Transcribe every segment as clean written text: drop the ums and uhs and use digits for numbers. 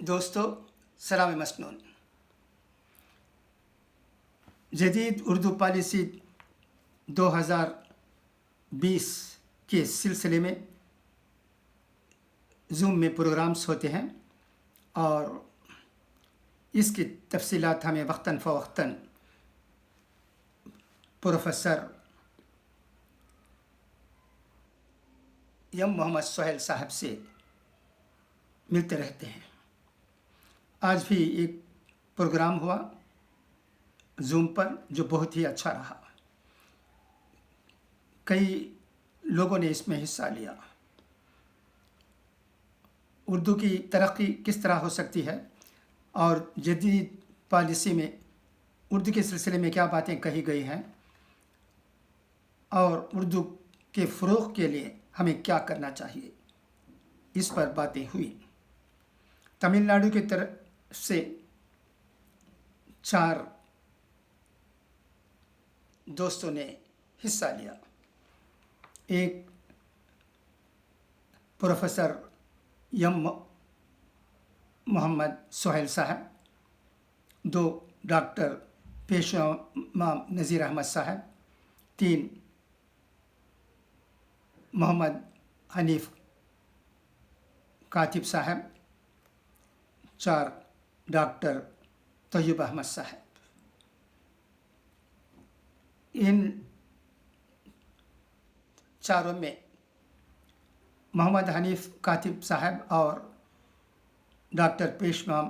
دوستو سلام مسنون جدید اردو پالیسی 2020 کے سلسلے میں زوم میں پروگرامز ہوتے ہیں اور اس کی تفصیلات ہمیں وقتاً فوقتاً پروفیسر یم محمد سہیل صاحب سے ملتے رہتے ہیں۔ آج بھی ایک پروگرام ہوا زوم پر جو بہت ہی اچھا رہا، کئی لوگوں نے اس میں حصہ لیا۔ اردو کی ترقی کس طرح ہو سکتی ہے اور جدید پالیسی میں اردو کے سلسلے میں کیا باتیں کہی گئی ہیں اور اردو کے فروغ کے لیے ہمیں کیا کرنا چاہیے، اس پر باتیں ہوئی۔ تمل ناڈو کی طرف سے 4 دوستوں نے حصہ لیا۔ ایک پروفیسر یم محمد سہیل صاحب، 2 ڈاکٹر پیشوا نذیر احمد صاحب، 3 محمد حنیف کاتب صاحب، 4 ڈاکٹر طیب احمد صاحب۔ ان 4 میں محمد حنیف کاتب صاحب اور ڈاکٹر پیشوا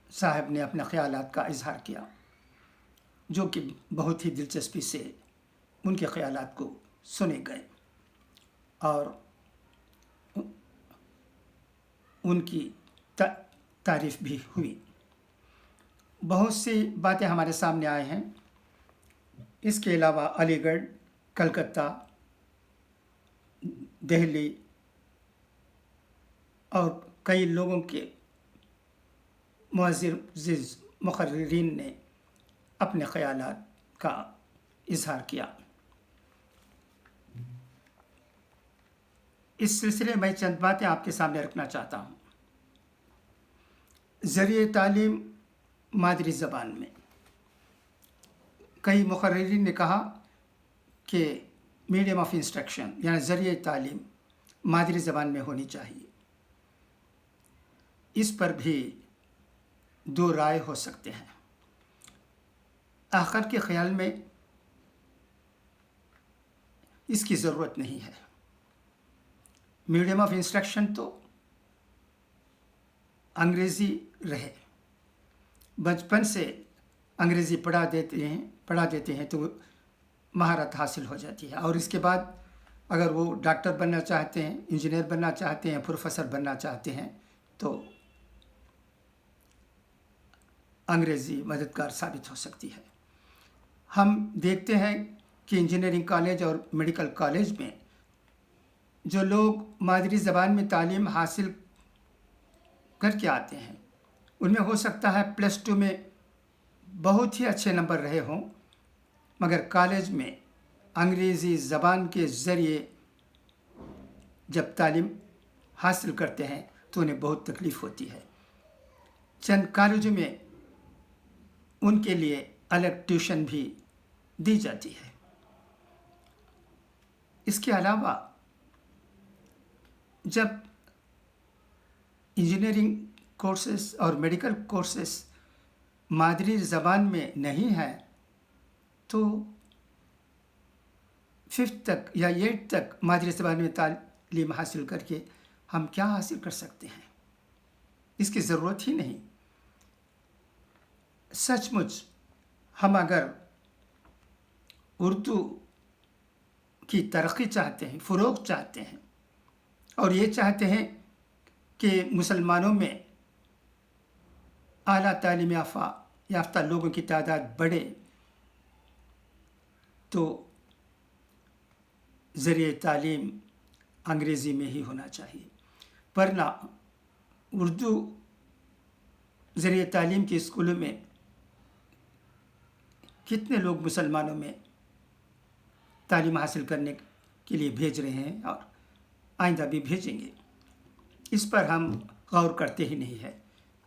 صاحب نے اپنے خیالات کا اظہار کیا، جو کہ بہت ہی دلچسپی سے ان کے خیالات کو سنے گئے اور ان کی تعریف بھی ہوئی۔ بہت سی باتیں ہمارے سامنے آئے ہیں۔ اس کے علاوہ علی گڑھ، کلکتہ، دہلی اور کئی لوگوں کے معزز مقررین نے اپنے خیالات کا اظہار کیا۔ اس سلسلے میں چند باتیں آپ کے سامنے رکھنا چاہتا ہوں۔ ذریعہ تعلیم مادری زبان میں کئی مقررین نے کہا کہ میڈیم آف انسٹرکشن یعنی ذریعہ تعلیم مادری زبان میں ہونی چاہیے۔ اس پر بھی 2 رائے ہو سکتے ہیں۔ آخر کے خیال میں اس کی ضرورت نہیں ہے۔ میڈیم آف انسٹرکشن تو انگریزی رہے، بچپن سے انگریزی پڑھا دیتے ہیں تو مہارت حاصل ہو جاتی ہے، اور اس کے بعد اگر وہ ڈاکٹر بننا چاہتے ہیں، انجینئر بننا چاہتے ہیں، پروفیسر بننا چاہتے ہیں تو انگریزی مددگار ثابت ہو سکتی ہے۔ ہم دیکھتے ہیں کہ انجینئرنگ کالج اور میڈیکل کالج میں جو لوگ مادری زبان میں تعلیم حاصل کر کے آتے ہیں، ان میں ہو سکتا ہے +2 میں بہت ہی اچھے نمبر رہے ہوں، مگر کالج میں انگریزی زبان کے ذریعے جب تعلیم حاصل کرتے ہیں تو انہیں بہت تکلیف ہوتی ہے۔ چند کالجوں میں ان کے لیے الگ ٹیوشن بھی دی جاتی ہے۔ اس کے علاوہ جب انجینئرنگ کورسز اور میڈیکل کورسز مادری زبان میں نہیں ہیں تو 5th تک یا 8th تک مادری زبان میں تعلیم حاصل کر کے ہم کیا حاصل کر سکتے ہیں؟ اس کی ضرورت ہی نہیں۔ سچ مچ ہم اگر اردو کی ترقی چاہتے ہیں، فروغ چاہتے ہیں اور یہ چاہتے ہیں کہ مسلمانوں میں اعلیٰ تعلیم یافتہ لوگوں کی تعداد بڑھے، تو ذریعہ تعلیم انگریزی میں ہی ہونا چاہیے، ورنہ اردو ذریعہ تعلیم کے اسکولوں میں کتنے لوگ مسلمانوں میں تعلیم حاصل کرنے کے لیے بھیج رہے ہیں اور آئندہ بھی بھیجیں گے۔ اس پر ہم غور کرتے ہی نہیں ہے۔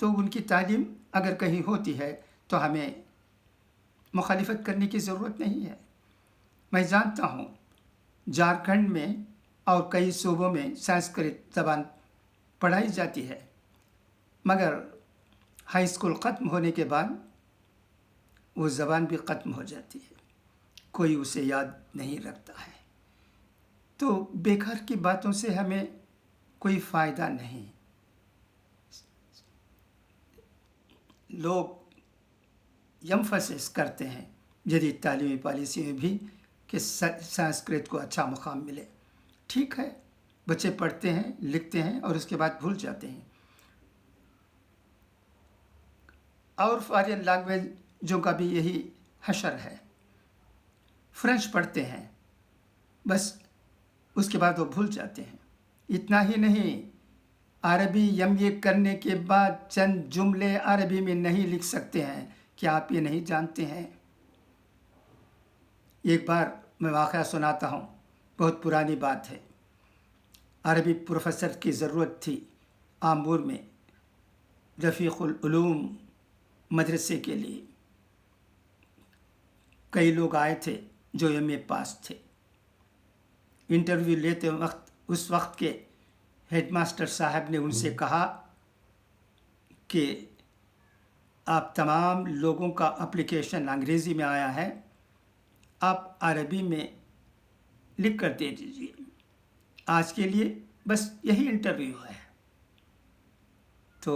تو ان کی تعلیم اگر کہیں ہوتی ہے تو ہمیں مخالفت کرنے کی ضرورت نہیں ہے۔ میں جانتا ہوں جھارکھنڈ میں اور کئی صوبوں میں سنسکرت زبان پڑھائی جاتی ہے، مگر ہائی اسکول ختم ہونے کے بعد وہ زبان بھی ختم ہو جاتی ہے، کوئی اسے یاد نہیں رکھتا ہے۔ تو بیکار کی باتوں سے ہمیں کوئی فائدہ نہیں۔ لوگ ایمفسس کرتے ہیں جدید تعلیمی پالیسی میں بھی کہ سنسکرت کو اچھا مقام ملے۔ ٹھیک ہے، بچے پڑھتے ہیں، لکھتے ہیں اور اس کے بعد بھول جاتے ہیں۔ اور فارین لینگویجوں کا بھی یہی حشر ہے، فرینچ پڑھتے ہیں بس اس کے بعد وہ بھول جاتے ہیں۔ اتنا ہی نہیں، عربی ایم اے کرنے کے بعد چند جملے عربی میں نہیں لکھ سکتے ہیں۔ کیا آپ یہ نہیں جانتے ہیں؟ ایک بار میں واقعہ سناتا ہوں، بہت پرانی بات ہے۔ عربی پروفیسر کی ضرورت تھی آمبور میں رفیق العلوم مدرسے کے لیے۔ کئی لوگ آئے تھے جو ایم اے پاس تھے۔ انٹرویو لیتے وقت اس وقت کے ہیڈ ماسٹر صاحب نے ان سے کہا کہ آپ تمام لوگوں کا اپلیکیشن انگریزی میں آیا ہے، آپ عربی میں لکھ کر دے دیجیے، آج کے لیے بس یہی انٹرویو ہے۔ تو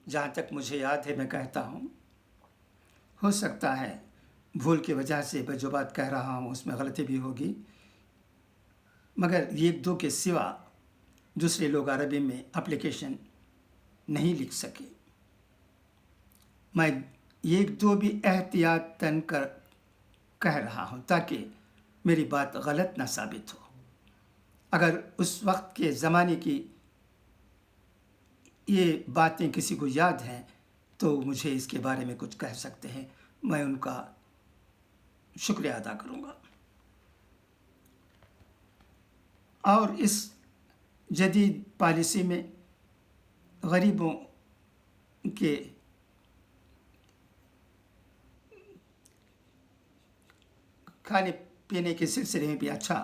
جہاں تک مجھے یاد ہے میں کہتا ہوں، ہو سکتا ہے بھول کی وجہ سے میں جو بات کہہ رہا ہوں اس میں غلطی بھی ہوگی، مگر ایک دو کے سوا دوسرے لوگ عربی میں اپلیکیشن نہیں لکھ سکے۔ میں ایک دو بھی احتیاطاً کہہ رہا ہوں تاکہ میری بات غلط نہ ثابت ہو۔ اگر اس وقت کے زمانے کی یہ باتیں کسی کو یاد ہیں تو مجھے اس کے بارے میں کچھ کہہ سکتے ہیں، میں ان کا شکریہ ادا کروں گا۔ اور اس جدید پالیسی میں غریبوں کے کھانے پینے کے سلسلے میں بھی اچھا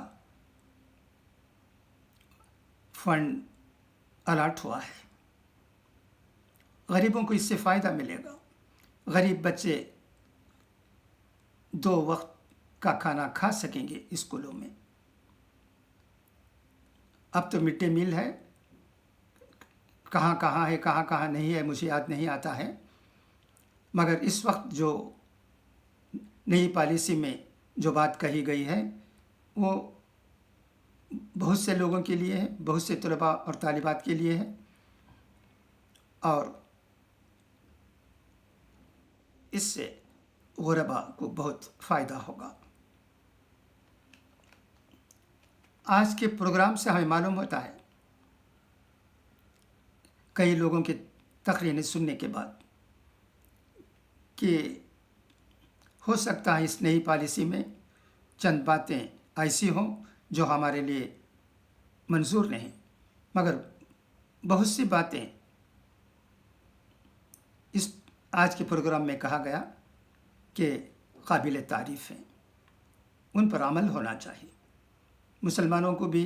فنڈ الاٹ ہوا ہے۔ غریبوں کو اس سے فائدہ ملے گا۔ غریب بچے 2 وقت کا کھانا کھا سکیں گے اسکولوں میں۔ اب تو مڈ ڈے میل ہے، کہاں کہاں ہے کہاں کہاں نہیں ہے مجھے یاد نہیں آتا ہے، مگر اس وقت جو نئی پالیسی میں جو بات کہی گئی ہے وہ بہت سے لوگوں کے لیے ہے، بہت سے طلباء اور طالبات کے لیے ہے، اور اس سے غرباء کو بہت فائدہ ہوگا۔ آج کے پروگرام سے ہمیں معلوم ہوتا ہے، کئی لوگوں کی تقریریں سننے کے بعد، کہ ہو سکتا ہے اس نئی پالیسی میں چند باتیں ایسی ہوں جو ہمارے لیے منظور نہیں، مگر بہت سی باتیں اس آج کے پروگرام میں کہا گیا کہ قابل تعریف ہیں، ان پر عمل ہونا چاہیے۔ مسلمانوں کو بھی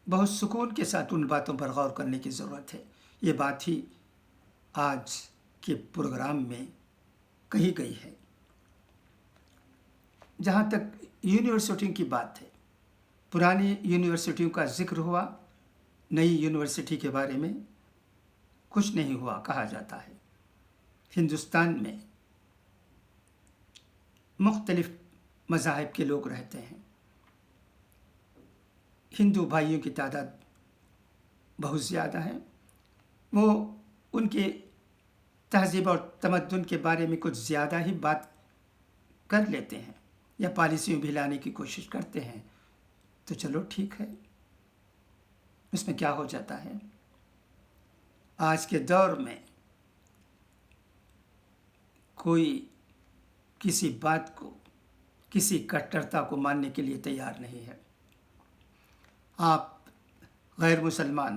بہت سکون کے ساتھ ان باتوں پر غور کرنے کی ضرورت ہے۔ یہ بات ہی آج کے پروگرام میں کہی گئی ہے۔ جہاں تک یونیورسٹیوں کی بات ہے، پرانی یونیورسٹیوں کا ذکر ہوا، نئی یونیورسٹی کے بارے میں کچھ نہیں ہوا کہا جاتا ہے۔ ہندوستان میں مختلف مذاہب کے لوگ رہتے ہیں۔ ہندو بھائیوں کی تعداد بہت زیادہ ہے، وہ ان کے تہذیب اور تمدن کے بارے میں کچھ زیادہ ہی بات کر لیتے ہیں یا پالیسیوں بھی لانے کی کوشش کرتے ہیں، تو چلو ٹھیک ہے، اس میں کیا ہو جاتا ہے۔ آج کے دور میں کوئی کسی بات کو، کسی کٹرتا کو ماننے کے لیے تیار نہیں ہے۔ آپ غیر مسلمان